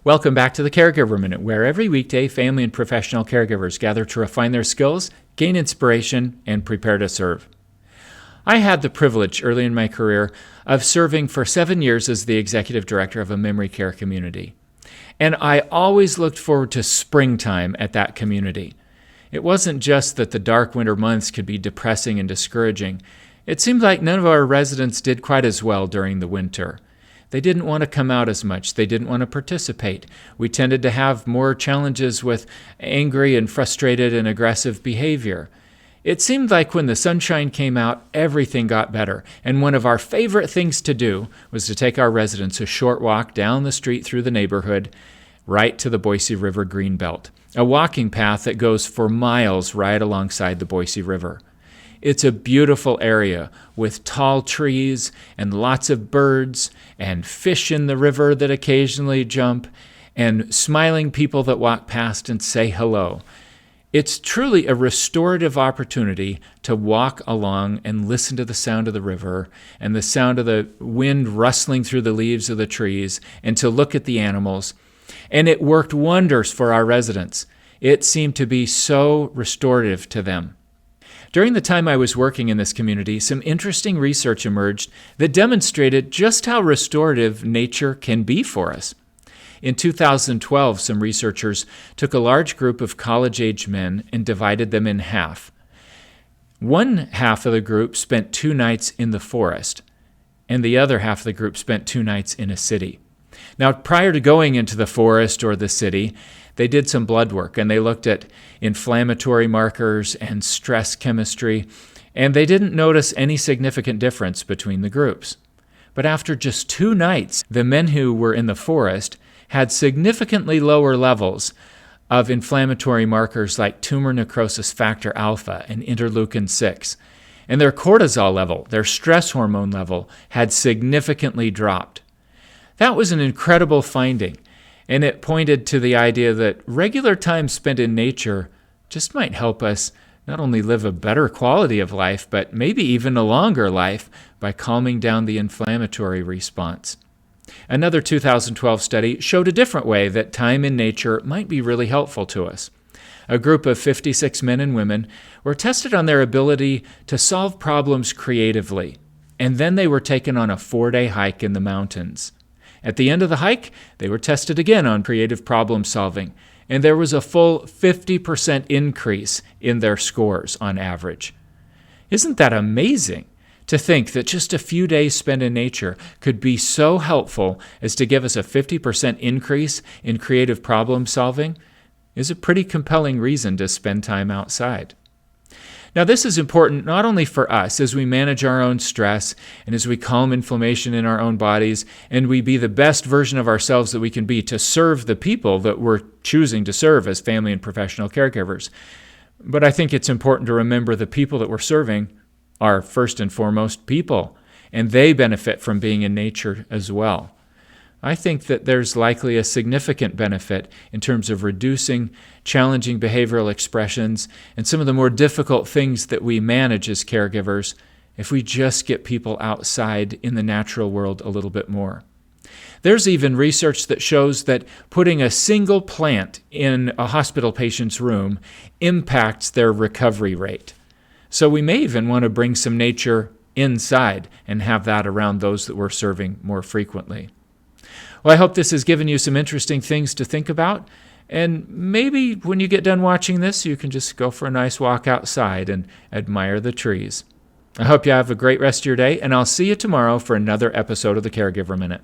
Welcome back to the Caregiver Minute, where every weekday family and professional caregivers gather to refine their skills, gain inspiration, and prepare to serve. I had the privilege early in my career of serving for 7 years as the executive director of a memory care community. And I always looked forward to springtime at that community. It wasn't just that the dark winter months could be depressing and discouraging. It seemed like none of our residents did quite as well during the winter. They didn't want to come out as much. They didn't want to participate. We tended to have more challenges with angry and frustrated and aggressive behavior. It seemed like when the sunshine came out, everything got better. And one of our favorite things to do was to take our residents a short walk down the street through the neighborhood, right to the Boise River Greenbelt, a walking path that goes for miles right alongside the Boise River. It's a beautiful area with tall trees and lots of birds and fish in the river that occasionally jump and smiling people that walk past and say hello. It's truly a restorative opportunity to walk along and listen to the sound of the river and the sound of the wind rustling through the leaves of the trees and to look at the animals. And it worked wonders for our residents. It seemed to be so restorative to them. During the time I was working in this community, some interesting research emerged that demonstrated just how restorative nature can be for us. In 2012, some researchers took a large group of college-age men and divided them in half. One half of the group spent 2 nights in the forest, and the other half of the group spent 2 nights in a city. Now, prior to going into the forest or the city, they did some blood work, and they looked at inflammatory markers and stress chemistry, and they didn't notice any significant difference between the groups. But after just 2 nights, the men who were in the forest had significantly lower levels of inflammatory markers like tumor necrosis factor alpha and interleukin-6. And their cortisol level, their stress hormone level, had significantly dropped. That was an incredible finding, and it pointed to the idea that regular time spent in nature just might help us not only live a better quality of life, but maybe even a longer life by calming down the inflammatory response. Another 2012 study showed a different way that time in nature might be really helpful to us. A group of 56 men and women were tested on their ability to solve problems creatively, and then they were taken on a 4-day hike in the mountains. At the end of the hike, they were tested again on creative problem solving, and there was a full 50% increase in their scores on average. Isn't that amazing? To think that just a few days spent in nature could be so helpful as to give us a 50% increase in creative problem solving is a pretty compelling reason to spend time outside. Now, this is important not only for us as we manage our own stress and as we calm inflammation in our own bodies and we be the best version of ourselves that we can be to serve the people that we're choosing to serve as family and professional caregivers, but I think it's important to remember the people that we're serving are first and foremost people, and they benefit from being in nature as well. I think that there's likely a significant benefit in terms of reducing challenging behavioral expressions and some of the more difficult things that we manage as caregivers if we just get people outside in the natural world a little bit more. There's even research that shows that putting a single plant in a hospital patient's room impacts their recovery rate. So we may even want to bring some nature inside and have that around those that we're serving more frequently. Well, I hope this has given you some interesting things to think about, and maybe when you get done watching this, you can just go for a nice walk outside and admire the trees. I hope you have a great rest of your day, and I'll see you tomorrow for another episode of the Caregiver Minute.